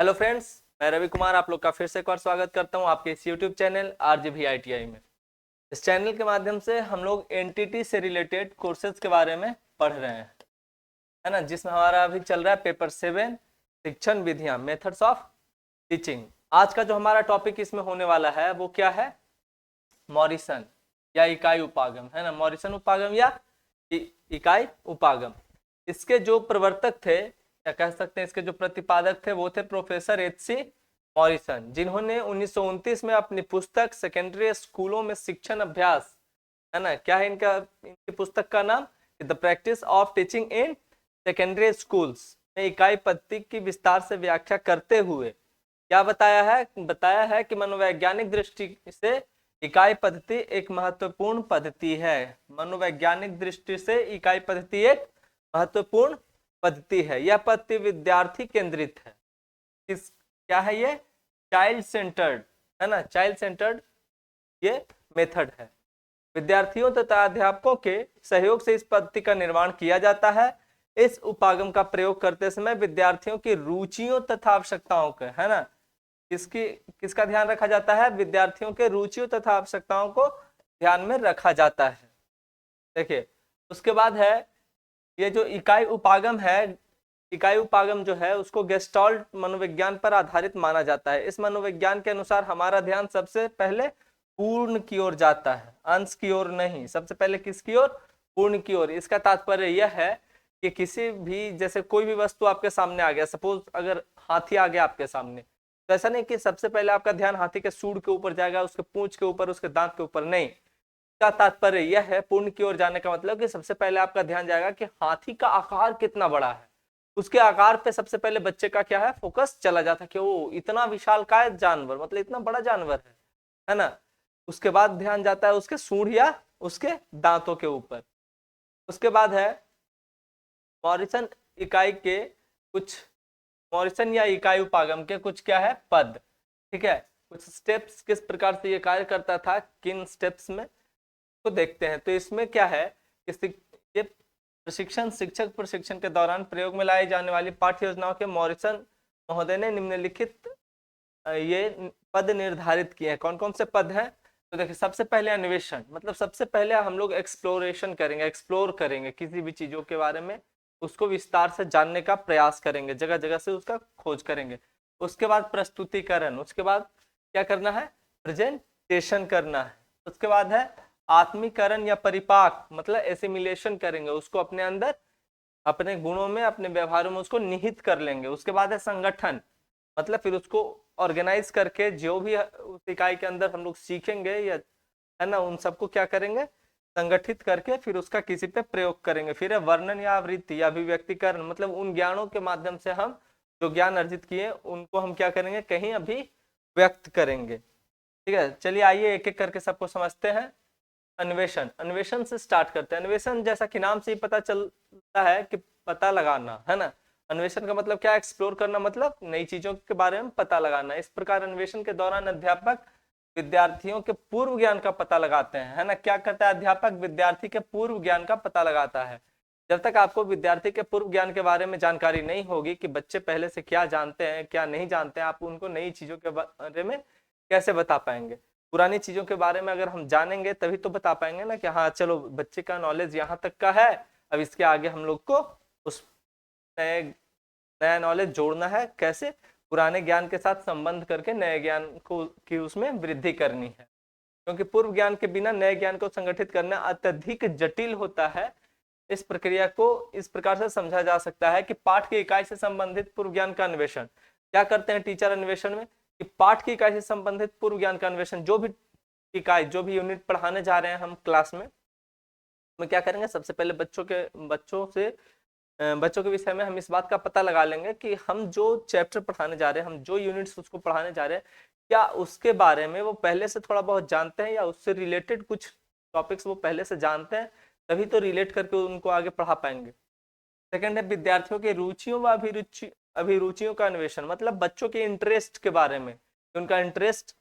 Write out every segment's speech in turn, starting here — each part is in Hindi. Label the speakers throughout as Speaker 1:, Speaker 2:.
Speaker 1: हेलो फ्रेंड्स, मैं रवि कुमार आप लोग का फिर से एक बार स्वागत करता हूं आपके इस यूट्यूब चैनल आरजीवी आईटीआई में। इस चैनल के माध्यम से हम लोग एनटीटी से रिलेटेड कोर्सेज के बारे में पढ़ रहे हैं, है ना, जिसमें हमारा अभी चल रहा है पेपर 7 शिक्षण विधियां, मेथड्स ऑफ टीचिंग। आज का जो हमारा टॉपिक इसमें होने वाला है वो क्या है? मॉरिसन या इकाई उपागम, है ना। मॉरिसन उपागम या इकाई उपागम। इसके जो प्रवर्तक थे या कह सकते हैं इसके जो प्रतिपादक थे वो थे प्रोफेसर एच.सी. मॉरिसन, जिन्होंने 1929 में अपनी पुस्तक सेकेंडरी स्कूलों में शिक्षण अभ्यास, है ना, क्या है इनकी पुस्तक का नाम? The practice of teaching in secondary schools में इकाई पद्धति की विस्तार से व्याख्या करते हुए क्या बताया है कि मनोवैज्ञानिक दृष्टि से इकाई पद्धति एक महत्वपूर्ण पद्धति है। मनोवैज्ञानिक दृष्टि से इकाई पद्धति एक महत्वपूर्ण पद्धति है। यह पद्धति विद्यार्थी केंद्रित है। क्या है ये? चाइल्ड सेंटर्ड, है ना, चाइल्ड सेंटर्ड ये मेथड है। विद्यार्थियों तथा अध्यापकों के सहयोग से इस पद्धति का निर्माण किया जाता है। इस उपागम का प्रयोग करते समय विद्यार्थियों की रुचियों तथा आवश्यकताओं के, है ना, किसका ध्यान रखा जाता है? विद्यार्थियों के रुचियों तथा आवश्यकताओं को ध्यान में रखा जाता है। देखिए, उसके बाद है ये जो इकाई उपागम है, इकाई उपागम जो है उसको गेस्टाल्ट मनोविज्ञान पर आधारित माना जाता है। इस मनोविज्ञान के अनुसार हमारा ध्यान सबसे पहले पूर्ण की ओर जाता है, अंश की ओर नहीं। सबसे पहले किसकी ओर? पूर्ण की ओर। इसका तात्पर्य यह है कि किसी भी, जैसे कोई भी वस्तु आपके सामने आ गया, सपोज अगर हाथी आ गया आपके सामने, तो ऐसा नहीं कि सबसे पहले आपका ध्यान हाथी के सूंड के ऊपर जाएगा, उसके पूंछ के ऊपर, उसके दांत के ऊपर, नहीं। का तात्पर्य यह है, पूर्ण की ओर जाने का मतलब कि सबसे पहले आपका ध्यान जाएगा कि हाथी का आकार कितना बड़ा है। उसके आकार पे सबसे पहले बच्चे का क्या है? फोकस चला जाता है कि ओ इतना विशालकाय जानवर, मतलब इतना बड़ा जानवर है ना। उसके बाद ध्यान जाता है उसके सूंड या उसके दांतों के ऊपर। उसके बाद है मॉरिसन इकाई के कुछ, मॉरिसन या इकाई उपागम के कुछ क्या है? पद, ठीक है। कुछ स्टेप्स, किस प्रकार से ये कार्य करता था, किन स्टेप्स में, तो देखते हैं। तो इसमें क्या है कि ये प्रशिक्षण, शिक्षक प्रशिक्षण के दौरान प्रयोग में लाई जाने वाली पाठ्य योजनाओं के मॉरिसन महोदय ने निम्नलिखित ये पद निर्धारित किए हैं। कौन कौन से पद हैं? तो देखिए, सबसे पहले अन्वेषण, मतलब सबसे पहले हम लोग एक्सप्लोरेशन करेंगे, एक्सप्लोर करेंगे किसी भी चीजों के बारे में, उसको विस्तार से जानने का प्रयास करेंगे, जगह जगह से उसका खोज करेंगे। उसके बाद प्रस्तुतिकरण, उसके बाद क्या करना है? प्रेजेंटेशन करना है। उसके बाद है आत्मीकरण या परिपाक, मतलब एसिमिलेशन करेंगे, उसको अपने अंदर, अपने गुणों में, अपने व्यवहारों में उसको निहित कर लेंगे। उसके बाद है संगठन, मतलब फिर उसको ऑर्गेनाइज करके जो भी उस इकाई के अंदर हम लोग सीखेंगे या, है ना, उन सबको क्या करेंगे? संगठित करके फिर उसका किसी पे प्रयोग करेंगे। फिर है वर्णन या आवृत्ति या अभिव्यक्तिकरण, मतलब उन ज्ञानों के माध्यम से हम जो ज्ञान अर्जित किए उनको हम क्या करेंगे? कहीं अभी व्यक्त करेंगे। ठीक है, चलिए आइए एक एक करके सबको समझते हैं। अन्वेषण, अन्वेषण से स्टार्ट करते हैं। अन्वेषण जैसा कि नाम से ही पता चलता है कि पता लगाना, है ना। अन्वेषण का मतलब क्या? एक्सप्लोर करना, मतलब नई चीजों के बारे में पता लगाना। इस प्रकार अन्वेषण के दौरान अध्यापक विद्यार्थियों के पूर्व ज्ञान का पता लगाते हैं, है ना। क्या करता है अध्यापक? विद्यार्थी के पूर्व ज्ञान का पता लगाता है। जब तक आपको विद्यार्थी के पूर्व ज्ञान के बारे में जानकारी नहीं होगी कि बच्चे पहले से क्या जानते हैं क्या नहीं जानते हैं, आप उनको नई चीजों के बारे में कैसे बता पाएंगे? पुरानी चीजों के बारे में अगर हम जानेंगे तभी तो बता पाएंगे ना कि हाँ चलो बच्चे का नॉलेज यहाँ तक का है, अब इसके आगे हम लोग को उस नया नॉलेज जोड़ना है। कैसे? पुराने ज्ञान के साथ संबंध करके नए ज्ञान को की उसमें वृद्धि करनी है, क्योंकि पूर्व ज्ञान के बिना नए ज्ञान को संगठित करना अत्यधिक जटिल होता है। इस प्रक्रिया को इस प्रकार से समझा जा सकता है कि पाठ की इकाई से संबंधित पूर्व ज्ञान का अन्वेषण। क्या करते हैं टीचर अन्वेषण में? कि पाठ की इकाई से संबंधित पूर्व ज्ञान का अन्वेषण, जो भी इकाई, जो भी यूनिट पढ़ाने जा रहे हैं हम क्लास में क्या करेंगे? सबसे पहले बच्चों के विषय में हम इस बात का पता लगा लेंगे कि हम जो चैप्टर पढ़ाने जा रहे हैं, हम जो यूनिट्स उसको पढ़ाने जा रहे हैं, क्या उसके बारे में वो पहले से थोड़ा बहुत जानते हैं या उससे रिलेटेड कुछ टॉपिक्स वो पहले से जानते हैं, तभी तो रिलेट करके उनको आगे पढ़ा पाएंगे। सेकंड है विद्यार्थियों की रुचियों व अभिरुचियों का अन्वेषण, मतलब बच्चों के इंटरेस्ट के बारे में, उनका इंटरेस्ट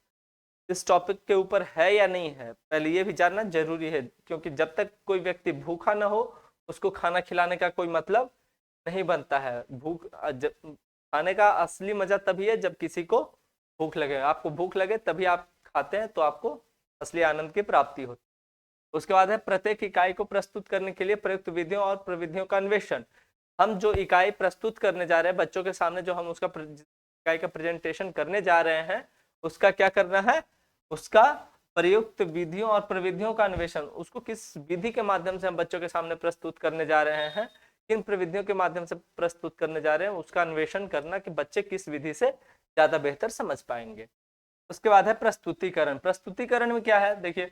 Speaker 1: इस टॉपिक के ऊपर है या नहीं है, पहले ये भी जानना जरूरी है। क्योंकि जब तक कोई व्यक्ति भूखा ना हो उसको खाना खिलाने का कोई मतलब नहीं बनता है। खाने का असली मजा तभी है जब किसी को भूख लगे। आपको भूख लगे तभी आप खाते हैं, तो आपको असली आनंद की प्राप्ति होती है। उसके बाद है प्रत्येक इकाई को प्रस्तुत करने के लिए प्रयुक्त विधियों और प्रविधियों का अन्वेषण। हम जो इकाई प्रस्तुत करने जा रहे हैं बच्चों के सामने, जो हम उसका इकाई का प्रेजेंटेशन करने जा रहे हैं, उसका क्या करना है, उसका प्रयुक्त विधियों और प्रविधियों का अन्वेषण। उसको किस विधि के माध्यम से हम बच्चों के सामने प्रस्तुत करने जा रहे हैं, किन प्रविधियों के माध्यम से प्रस्तुत करने जा रहे हैं, उसका अन्वेषण करना कि बच्चे किस विधि से ज्यादा बेहतर समझ पाएंगे। उसके बाद है प्रस्तुतिकरण। प्रस्तुतिकरण में क्या है, देखिए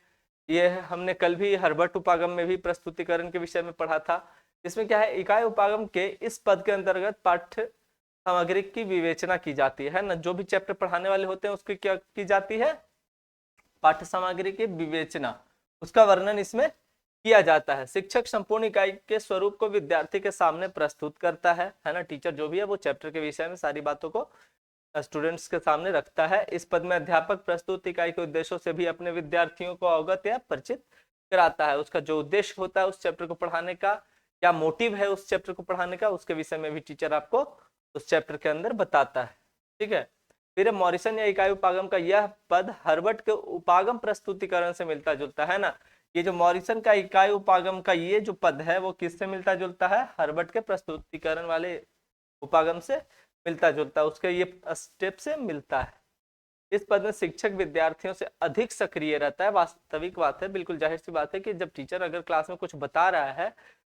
Speaker 1: ये हमने कल भी हर्बर्ट उपागम में भी प्रस्तुतिकरण के विषय में पढ़ा था। इसमें क्या है, इकाई उपागम के इस पद के अंतर्गत पाठ्य सामग्री की विवेचना की जाती है ना। जो भी चैप्टर पढ़ाने वाले होते हैं उसकी क्या की जाती है, पाठ्य सामग्री की विवेचना, उसका वर्णन इसमें किया जाता है। शिक्षक संपूर्ण इकाई के स्वरूप को विद्यार्थी के सामने प्रस्तुत करता है ना। टीचर जो भी है वो चैप्टर के विषय में सारी बातों को स्टूडेंट्स के सामने रखता है। इस पद में अध्यापक प्रस्तुत इकाई के उद्देश्यों से भी अपने विद्यार्थियों को अवगत या परिचित कराता है। उसका जो उद्देश्य होता है उस चैप्टर को पढ़ाने का, क्या मोटिव है उस चैप्टर को पढ़ाने का, उसके विषय में भी टीचर आपको उस चैप्टर के अंदर बताता है। ठीक है। फिर मॉरिसन या इकाई उपागम का यह पद हर्बर्ट के उपागम प्रस्तुतिकरण से मिलता जुलता है ना। ये जो मॉरिसन का इकाई उपागम का ये जो पद है वो किससे मिलता जुलता है, हर्बर्ट के प्रस्तुतिकरण वाले उपागम से मिलता जुलता है, उसके ये स्टेप से मिलता है। इस पद में शिक्षक विद्यार्थियों से अधिक सक्रिय रहता है। वास्तविक बात है, बिल्कुल जाहिर सी बात है कि जब टीचर अगर क्लास में कुछ बता रहा है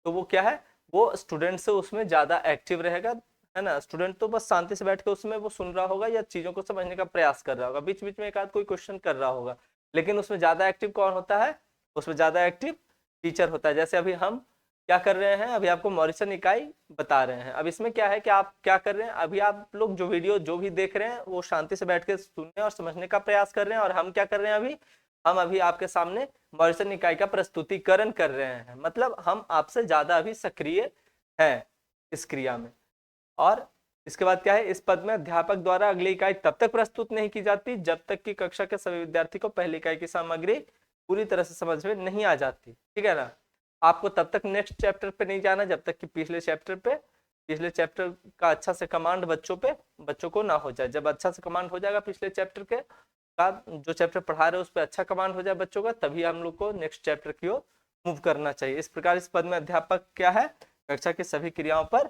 Speaker 1: तो वो क्या है, वो स्टूडेंट से उसमें ज्यादा एक्टिव रहेगा, है ना। स्टूडेंट तो बस शांति से बैठ के उसमें वो सुन रहा होगा या चीजों को समझने का प्रयास कर रहा होगा, बीच बीच में एक आध कोई क्वेश्चन कर रहा होगा, लेकिन उसमें ज्यादा एक्टिव कौन होता है, उसमें ज्यादा एक्टिव टीचर होता है। जैसे अभी हम क्या कर रहे हैं, अभी आपको मॉरिसन इकाई बता रहे हैं। अब इसमें क्या है कि आप क्या कर रहे हैं, अभी आप लोग जो वीडियो जो भी देख रहे हैं वो शांति से बैठ के सुनने और समझने का प्रयास कर रहे हैं, और हम क्या कर रहे हैं, हम अभी आपके सामने मॉरिसन इकाई का प्रस्तुतिकरण कर रहे हैं। मतलब हम आपसे ज्यादा अभी सक्रिय हैं इस क्रिया में। और इसके बाद क्या है, इस पद में अध्यापक द्वारा अगली इकाई तब तक प्रस्तुत नहीं की जाती जब तक कि कक्षा के सभी विद्यार्थी को पहली इकाई की सामग्री पूरी तरह से समझ में नहीं आ जाती। ठीक है ना। आपको तब तक नेक्स्ट चैप्टर पे नहीं जाना जब तक कि पिछले चैप्टर का अच्छा से कमांड बच्चों को ना हो जाए। जब अच्छा से कमांड हो जाएगा पिछले चैप्टर के का, जो चैप्टर पढ़ा रहे हैं उस पर अच्छा कमांड हो जाए बच्चों का, तभी हम लोग को नेक्स्ट चैप्टर की ओर मूव करना चाहिए। इस प्रकार इस पद में अध्यापक क्या है, कक्षा की सभी क्रियाओं पर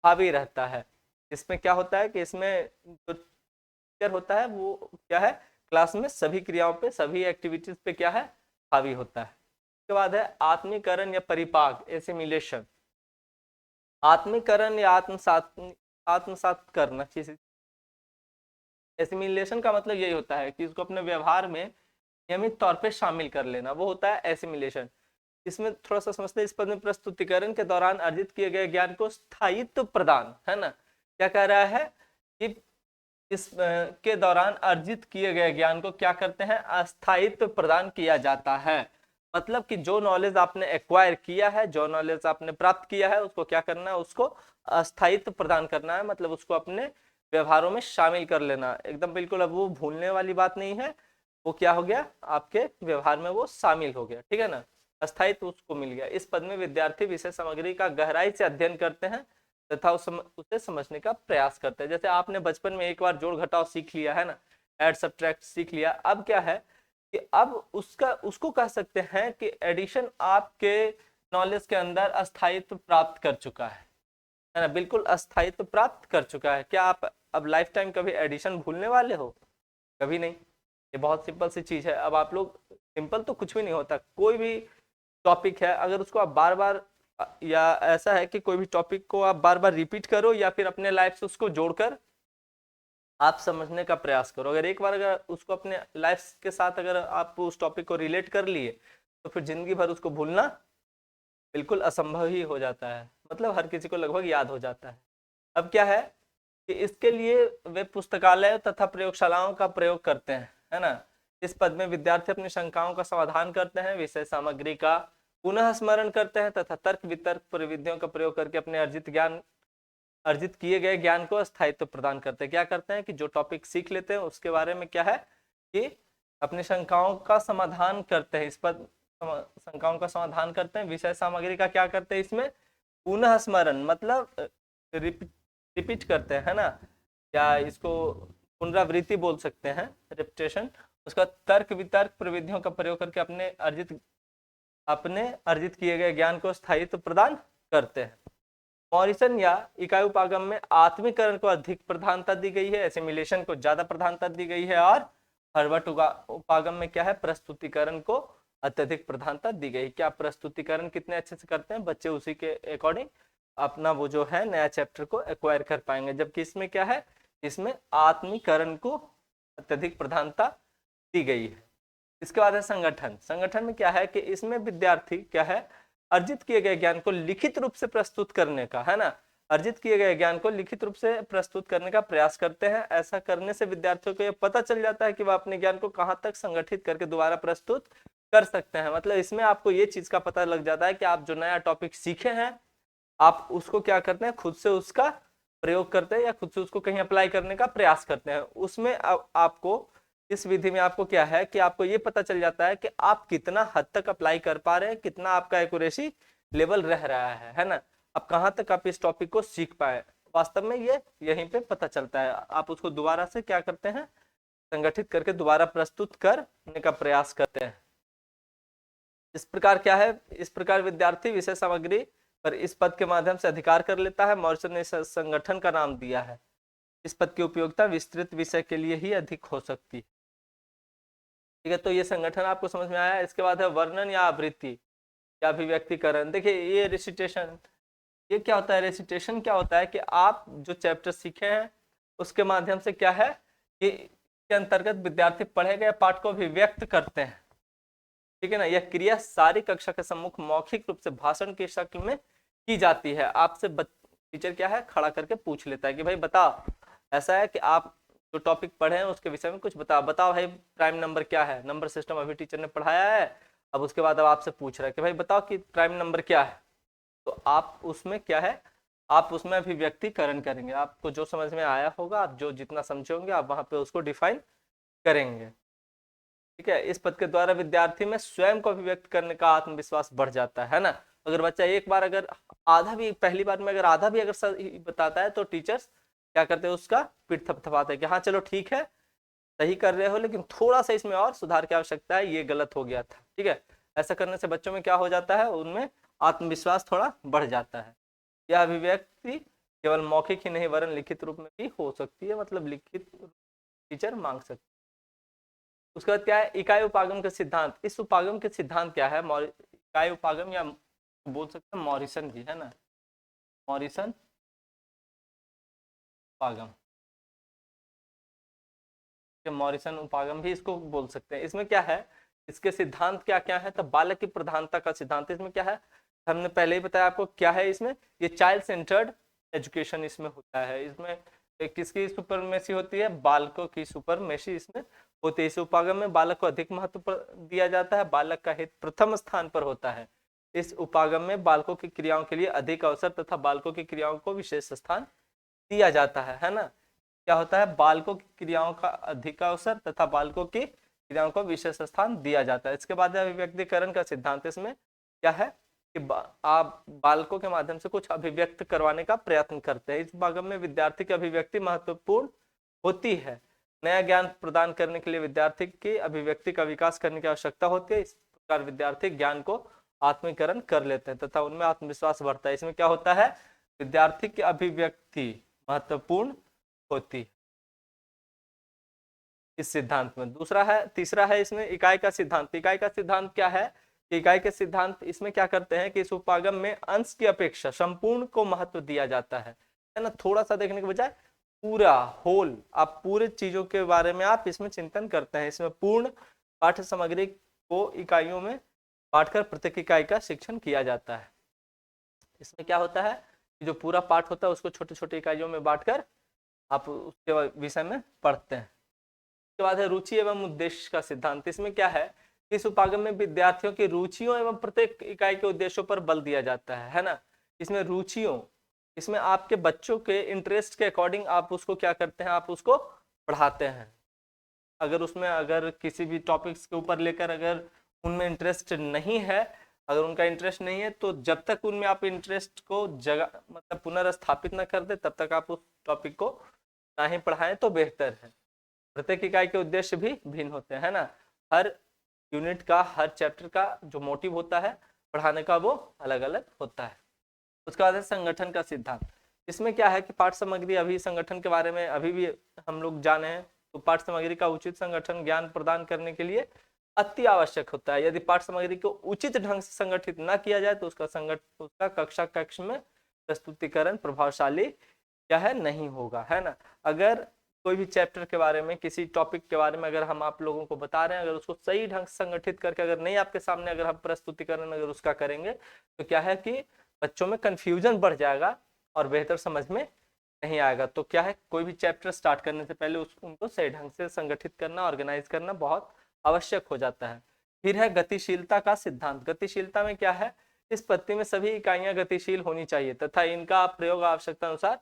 Speaker 1: हावी रहता है। इसमें क्या होता है कि इसमें जो टीचर होता है वो क्या है, क्लास में सभी क्रियाओं पे, सभी एक्टिविटीज पे क्या है, हावी होता है। उसके बाद है आत्मीकरण या परिपाक, एसिमिलेशन। आत्मीकरण या आत्मसात करना किसी, एसिमिलेशन का मतलब यही होता है कि इसको अपने व्यवहार में नियमित तौर पे शामिल कर लेना, वो होता है एसिमिलेशन। इसमें थोड़ा सा समझते हैं, इस पद में प्रस्तुतिकरण के दौरान अर्जित किए गए ज्ञान को स्थायित्व प्रदान, है ना। क्या कह रहा है कि इस के दौरान अर्जित किए गए ज्ञान को क्या करते हैं, अस्थायित्व प्रदान किया जाता है। मतलब कि जो नॉलेज आपने एक्वायर किया है, जो नॉलेज आपने प्राप्त किया है, उसको क्या करना है, उसको अस्थायित्व प्रदान करना है। मतलब उसको अपने व्यवहारों में शामिल कर लेना एकदम बिल्कुल। अब वो भूलने वाली बात नहीं है, वो क्या हो गया, आपके व्यवहार में वो शामिल हो गया। ठीक है ना, अस्थायित्व उसको मिल गया। इस पद में विद्यार्थी विषय सामग्री का गहराई से अध्ययन करते हैं तथा उसे समझने का प्रयास करते हैं। जैसे आपने बचपन में एक बार जोड़ घटाव सीख लिया है ना, ऐड सब्ट्रैक्ट सीख लिया, अब क्या है कि अब उसको कह सकते हैं कि एडिशन आपके नॉलेज के अंदर अस्थायित्व प्राप्त कर चुका है ना, बिल्कुल अस्थायित्व प्राप्त कर चुका है। क्या आप अब लाइफ टाइम कभी एडिशन भूलने वाले हो, कभी नहीं। ये बहुत सिंपल सी चीज है। अब आप लोग, सिंपल तो कुछ भी नहीं होता, कोई भी टॉपिक है अगर उसको आप बार बार, या ऐसा है कि कोई भी टॉपिक को आप बार बार रिपीट करो या फिर अपने लाइफ से उसको जोड़कर आप समझने का प्रयास करो, अगर एक बार अगर उसको अपने लाइफ के साथ अगर आप उस टॉपिक को रिलेट कर लिए तो फिर जिंदगी भर उसको भूलना बिल्कुल असंभव ही हो जाता है। मतलब हर किसी को लगभग याद हो जाता है। अब क्या है कि इसके लिए वे पुस्तकालय तथा प्रयोगशालाओं का प्रयोग करते हैं, है ना। इस पद में विद्यार्थी अपनी शंकाओं का समाधान करते हैं, विषय सामग्री का पुनः स्मरण करते हैं तथा तर्क वितर्क प्रविधियों का प्रयोग करके अपने अर्जित किए गए ज्ञान को स्थायित्व प्रदान करते हैं। क्या करते हैं कि जो टॉपिक सीख लेते हैं उसके बारे में क्या है कि अपनी शंकाओं का समाधान करते हैं। इस पर शंकाओं का समाधान करते हैं, विषय सामग्री का क्या करते हैं, इसमें पुनः स्मरण मतलब रिपीट करते हैं, है ना। या इसको पुनरावृत्ति बोल सकते हैं, रिपीटेशन, उसका तर्क वितर्क प्रविधियों का प्रयोग करके अपने अर्जित किए गए ज्ञान को स्थायित्व प्रदान करते हैं। मॉरिसन या इकाई उपागम में आत्मीकरण को अधिक प्रधानता दी गई है, एसिमिलेशन को ज्यादा प्रधानता दी गई है, और हर्बर्ट उपागम में क्या है, प्रस्तुतिकरण को अत्यधिक प्रधानता दी गई। क्या प्रस्तुतिकरण कितने अच्छे से करते हैं बच्चे, उसी के अकॉर्डिंग अपना वो जो है नया चैप्टर को एक्वायर कर पाएंगे। जबकि इसमें क्या है, इसमें आत्मीकरण को अत्यधिक प्रधानता दी गई है। इसके बाद है संगठन। संगठन में क्या है कि इसमें विद्यार्थी क्या है, अर्जित किए गए ज्ञान को लिखित रूप से प्रस्तुत करने का, है ना, अर्जित किए गए ज्ञान को लिखित रूप से प्रस्तुत करने का प्रयास करते हैं। ऐसा करने से विद्यार्थियों को यह पता चल जाता है कि वह अपने ज्ञान को कहाँ तक संगठित करके दोबारा प्रस्तुत कर सकते हैं। मतलब इसमें आपको ये चीज का पता लग जाता है कि आप जो नया टॉपिक सीखे हैं आप उसको क्या करते हैं, खुद से उसका प्रयोग करते हैं या खुद से उसको कहीं अप्लाई करने का प्रयास करते हैं। उसमें आपको इस विधि में आपको क्या है कि आपको ये पता चल जाता है कि आप कितना हद तक अप्लाई कर पा रहे हैं, कितना आपका एक्यूरेसी लेवल रह रहा है ना, अब कहाँ तक आप इस टॉपिक को सीख पाए। वास्तव में ये यहीं पे पता चलता है। आप उसको दोबारा से क्या करते हैं, संगठित करके दोबारा प्रस्तुत करने का प्रयास करते हैं। इस प्रकार क्या है, इस प्रकार विद्यार्थी विषय सामग्री पर इस पद के माध्यम से अधिकार कर लेता है। मॉरिसन ने संगठन का नाम दिया है। इस पद की उपयोगिता विस्तृत विषय के लिए ही अधिक हो सकती है। ठीक है, तो ये संगठन आपको समझ में आया। इसके बाद है वर्णन या आवृत्ति या अभिव्यक्तिकरण। देखिए ये रेसिटेशन, ये क्या होता है, रेसिटेशन क्या होता है कि आप जो चैप्टर सीखे हैं उसके माध्यम से क्या है कि के अंतर्गत विद्यार्थी पढ़े गए पाठ को अभिव्यक्त करते हैं। ठीक है ना, यह क्रिया सारी कक्षा के सम्मुख मौखिक रूप से भाषण की शक्ल में की जाती है। आपसे टीचर क्या है, खड़ा करके पूछ लेता है कि भाई बताओ, ऐसा है कि आप जो टॉपिक पढ़े हैं उसके विषय में कुछ बताओ भाई प्राइम नंबर क्या है। नंबर सिस्टम अभी टीचर ने पढ़ाया है, अब उसके बाद अब आपसे पूछ रहा है कि भाई बताओ कि प्राइम नंबर क्या है। तो आप उसमें क्या है, आप उसमें अभिव्यक्तिकरण करेंगे। आपको जो समझ में आया होगा, आप जो जितना समझे होंगे आप वहां पे उसको डिफाइन करेंगे। ठीक है, इस पद के द्वारा विद्यार्थी में स्वयं को अभिव्यक्त करने का आत्मविश्वास बढ़ जाता है ना। अगर बच्चा एक बार अगर आधा भी, पहली बार में अगर आधा भी अगर सही बताता है तो टीचर्स क्या करते हैं, उसका पीठ थपथपाते हैं कि हाँ चलो ठीक है सही कर रहे हो, लेकिन थोड़ा सा इसमें और सुधार की आवश्यकता है, ये गलत हो गया था। ठीक है, ऐसा करने से बच्चों में क्या हो जाता है, उनमें आत्मविश्वास थोड़ा बढ़ जाता है। यह अभिव्यक्ति केवल मौखिक ही नहीं वरन लिखित रूप में भी हो सकती है, मतलब लिखित टीचर मांग सकते। उसके बाद क्या है, इकाई उपागम के सिद्धांत। इस उपागम के सिद्धांत क्या है, इकाई उपागम या बोल सकते हैं मॉरिसन भी, है ना, मॉरिसन उपागम, मॉरिसन उपागम भी इसको बोल सकते हैं। इसमें क्या है, इसके सिद्धांत क्या क्या है, तो बालक की प्रधानता का सिद्धांत इसमें क्या है, हमने पहले ही बताया आपको क्या है। इसमें ये चाइल्ड सेंटर्ड एजुकेशन इसमें होता है। इसमें किसकी सुपरमेसी होती है, बालकों की सुपरमेसी इसमें होती है। इस उपागम में बालक को अधिक महत्व दिया जाता है, बालक का हित प्रथम स्थान पर होता है। इस उपागम में बालकों की क्रियाओं के लिए अधिक अवसर तथा बालकों की क्रियाओं को विशेष स्थान दिया जाता है ना। क्या होता है, बालकों की क्रियाओं का अधिक अवसर तथा बालकों की क्रियाओं को विशेष स्थान दिया जाता है। इसके बाद अभिव्यक्तिकरण का सिद्धांत। इसमें क्या है कि आप बालकों के माध्यम से कुछ अभिव्यक्त करवाने का प्रयत्न करते हैं। इस भागम में विद्यार्थी की अभिव्यक्ति महत्वपूर्ण होती है। नया ज्ञान प्रदान करने के लिए विद्यार्थी की अभिव्यक्ति का विकास करने की आवश्यकता होती है। इस प्रकार विद्यार्थी ज्ञान को आत्मीकरण कर लेते हैं तथा उनमें आत्मविश्वास बढ़ता है। इसमें क्या होता है, विद्यार्थी की अभिव्यक्ति महत्वपूर्ण होती है इस सिद्धांत में। तीसरा है इसमें इकाई का सिद्धांत। इकाई का सिद्धांत क्या है, इकाई के सिद्धांत इसमें क्या करते हैं कि इस उपागम में अंश की अपेक्षा संपूर्ण को महत्व दिया जाता है ना। थोड़ा सा देखने के बजाय पूरा होल, आप पूरे चीजों के बारे में आप इसमें चिंतन करते हैं। इसमें पूर्ण पाठ्य सामग्री को इकाइयों में बांटकर प्रत्येक इकाई का शिक्षण किया जाता है। इसमें क्या होता है कि जो पूरा पाठ होता है उसको छोटे छोटे इकाइयों में बांटकर आप उसके विषय में पढ़ते हैं। उसके बाद है रुचि एवं उद्देश्य का सिद्धांत। इसमें क्या है, इस उपागम में विद्यार्थियों की रुचियों एवं प्रत्येक इकाई के उद्देश्यों पर बल दिया जाता है ना। इसमें रुचियों, इसमें आपके बच्चों के इंटरेस्ट के अकॉर्डिंग आप उसको क्या करते हैं, आप उसको पढ़ाते हैं। अगर उसमें अगर किसी भी टॉपिक्स के ऊपर लेकर अगर उनमें इंटरेस्ट नहीं है, अगर उनका इंटरेस्ट नहीं है तो जब तक उनमें आप इंटरेस्ट को जगह मतलब पुनर्स्थापित ना कर दे तब तक आप उस टॉपिक को ना ही पढ़ाएं तो बेहतर है। प्रत्येक इकाई के उद्देश्य भी भिन्न होते हैं, है ना। हर यूनिट का, हर चैप्टर का जो मोटिव होता है पढ़ाने का वो अलग अलग होता है। उसके बाद है संगठन का सिद्धांत। इसमें क्या है कि पाठ्य सामग्री, अभी संगठन के बारे में अभी भी हम लोग जाने हैं, तो पाठ्य सामग्री का उचित संगठन ज्ञान प्रदान करने के लिए अति आवश्यक होता है। यदि पाठ्य सामग्री को उचित ढंग से संगठित न किया जाए तो उसका कक्षा कक्ष में प्रस्तुतिकरण प्रभावशाली क्या है, नहीं होगा, है ना। अगर कोई भी चैप्टर के बारे में, किसी टॉपिक के बारे में अगर हम आप लोगों को बता रहे हैं, अगर उसको सही ढंग से संगठित करके अगर नहीं आपके सामने अगर हम प्रस्तुतिकरण अगर उसका करेंगे तो क्या है कि बच्चों में कंफ्यूजन बढ़ जाएगा और बेहतर समझ में नहीं आएगा। तो क्या है, कोई भी चैप्टर स्टार्ट करने से पहले उनको सही ढंग से संगठित करना, ऑर्गेनाइज करना बहुत आवश्यक हो जाता है। फिर है गतिशीलता का सिद्धांत। गतिशीलता में क्या है, इस पत्ती में सभी इकाइयां गतिशील होनी चाहिए तथा इनका प्रयोग आवश्यकता अनुसार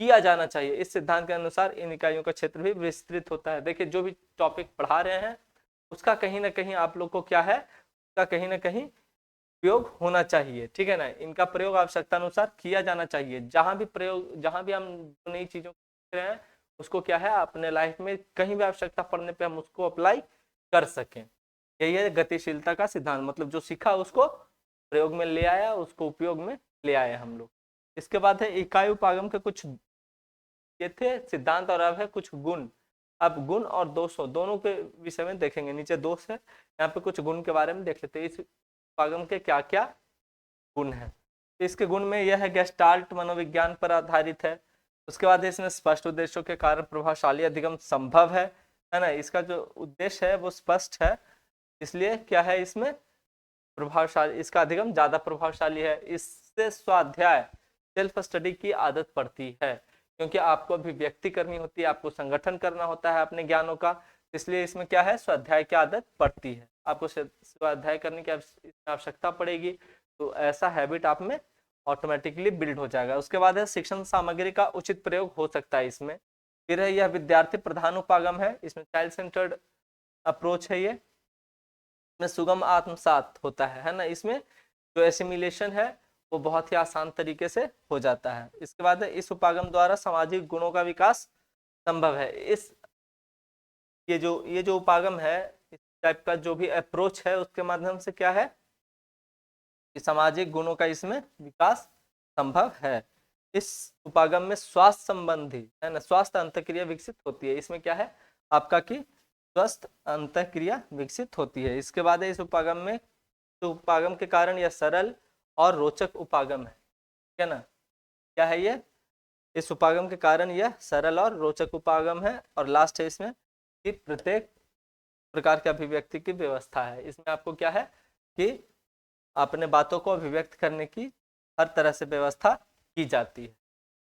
Speaker 1: किया जाना चाहिए। इस सिद्धांत के अनुसार इन इकाइयों का क्षेत्र भी विस्तृत होता है। देखिए, जो भी टॉपिक पढ़ा रहे हैं उसका कहीं ना कहीं आप लोग को क्या है, उसका कहीं ना कहीं प्रयोग होना चाहिए, ठीक है ना। इनका प्रयोग आवश्यकता अनुसार किया जाना चाहिए। जहां भी प्रयोग, जहां भी हम नई चीजों को सीख रहे हैं उसको क्या है, अपने लाइफ में कहीं भी आवश्यकता पड़ने पे हम उसको अप्लाई कर सकें। यही है गतिशीलता का सिद्धांत, मतलब जो सीखा उसको प्रयोग में ले आया, उसको उपयोग में ले आए हम लोग। इसके बाद है इकाई उपागम के कुछ ये थे सिद्धांत, और अब है कुछ गुण। अब गुण और दोषों दोनों के विषय में देखेंगे। नीचे दोष है, यहाँ पे कुछ गुण के बारे में देख लेते हैं। इस उपागम के क्या क्या गुण है। तो इसके गुण में यह है गेस्टाल्ट मनोविज्ञान पर आधारित है। उसके बाद इसमें स्पष्ट उद्देश्यों के कारण प्रभावशाली अधिगम संभव है ना। इसका जो उद्देश्य है वो स्पष्ट है, इसलिए क्या है, इसमें प्रभावशाली, इसका अधिगम ज्यादा प्रभावशाली है। इससे स्वाध्याय, सेल्फ स्टडी की आदत पड़ती है, क्योंकि आपको अभिव्यक्ति करनी होती है, आपको संगठन करना होता है अपने ज्ञानों का, इसलिए इसमें क्या है, स्वाध्याय की आदत पड़ती है। आपको स्वाध्याय करने की आवश्यकता पड़ेगी, तो ऐसा हैबिट आप में ऑटोमेटिकली बिल्ड हो जाएगा। उसके बाद है शिक्षण सामग्री का उचित प्रयोग हो सकता है इसमें। फिर है यह विद्यार्थी प्रधान उपागम है, इसमें चाइल्ड सेंटर्ड अप्रोच है। ये में सुगम आत्मसात होता है ना। इसमें जो एसिमिलेशन है वो बहुत ही आसान तरीके से हो जाता है। इसके बाद है इस उपागम द्वारा सामाजिक गुणों का विकास संभव है। इस ये जो उपागम है, इस टाइप का जो भी अप्रोच है उसके माध्यम से क्या है कि सामाजिक गुणों का इसमें विकास संभव है। इस उपागम में स्वास्थ्य संबंधी, है ना, स्वास्थ्य अंतःक्रिया विकसित होती है। इसमें क्या है आपका कि स्वस्थ अंतःक्रिया विकसित होती है। इसके बाद है इस उपागम में, तो उपागम के कारण यह सरल और रोचक उपागम है, ठीक है ना। क्या है ये, इस उपागम के कारण यह सरल और रोचक उपागम है। और लास्ट है इसमें कि प्रत्येक प्रकार के अभिव्यक्ति की व्यवस्था है। इसमें आपको क्या है कि अपने बातों को अभिव्यक्त करने की हर तरह से व्यवस्था की जाती है।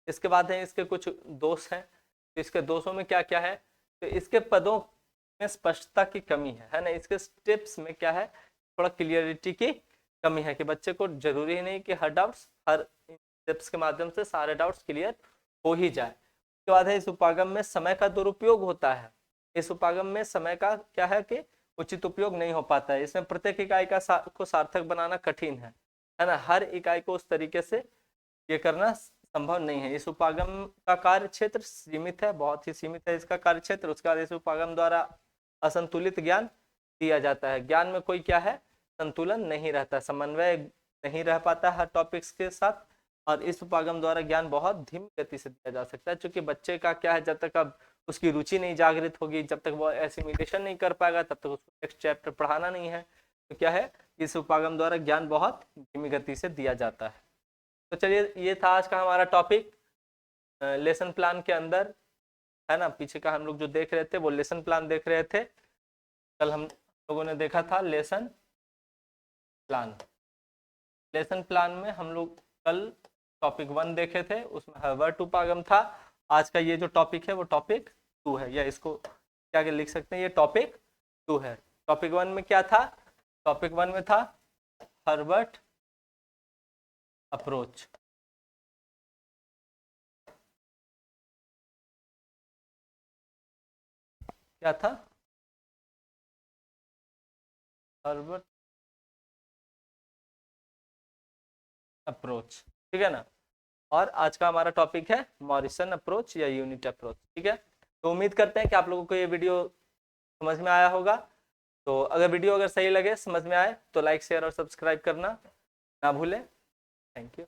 Speaker 1: इसके बाद है इसके कुछ दोष हैं। तो इसके दोषों में क्या क्या है, तो इसके पदों में स्पष्टता की कमी है ना। इसके स्टेप्स में क्या है, थोड़ा क्लियरिटी की कमी है, कि बच्चे को जरूरी नहीं कि हर डाउट्स, हर स्टेप्स के माध्यम से सारे डाउट्स क्लियर हो ही जाए। उसके बाद है इस उपागम में समय का दुरुपयोग होता है। इस उपागम में समय का क्या है कि उचित उपयोग नहीं हो पाता है। इसमें प्रत्येक इकाई को सार्थक बनाना कठिन है ना। हर इकाई को उस तरीके से ये करना संभव नहीं है। इस उपागम का कार्य क्षेत्र सीमित है, बहुत ही सीमित है इसका कार्य क्षेत्र। उसके बाद इस उपागम द्वारा असंतुलित ज्ञान दिया जाता है। ज्ञान में कोई क्या है, संतुलन नहीं रहता, समन्वय नहीं रह पाता हर टॉपिक्स के साथ। और इस उपागम द्वारा ज्ञान बहुत धीमी गति से दिया जा सकता है, क्योंकि बच्चे का क्या है, जब तक अब उसकी रुचि नहीं जागृत होगी, जब तक वो एसिमिलेशन नहीं कर पाएगा, तब तक उसको नेक्स्ट चैप्टर पढ़ाना नहीं है। तो क्या है, इस उपागम द्वारा ज्ञान बहुत धीमी गति से दिया जाता है। तो चलिए, ये था आज का हमारा टॉपिक लेसन प्लान के अंदर, है ना। पीछे का हम लोग जो देख रहे थे वो लेसन प्लान देख रहे थे। कल हम लोगों ने देखा था लेसन प्लान। लेसन प्लान में हम लोग कल टॉपिक 1 देखे थे, उसमें हर्बर्ट उपागम था। आज का ये जो टॉपिक है वो टॉपिक 2 है, या इसको क्या लिख सकते हैं, ये टॉपिक 2 है। टॉपिक 1 में क्या था, टॉपिक 1 में था हर्बर्ट अप्रोच। क्या था, हर्बर्ट अप्रोच, ठीक है ना। और आज का हमारा टॉपिक है मॉरिसन अप्रोच या यूनिट अप्रोच। ठीक है, तो उम्मीद करते हैं कि आप लोगों को ये वीडियो समझ में आया होगा। तो अगर वीडियो अगर सही लगे, समझ में आए, तो लाइक शेयर और सब्सक्राइब करना ना भूलें। Thank you.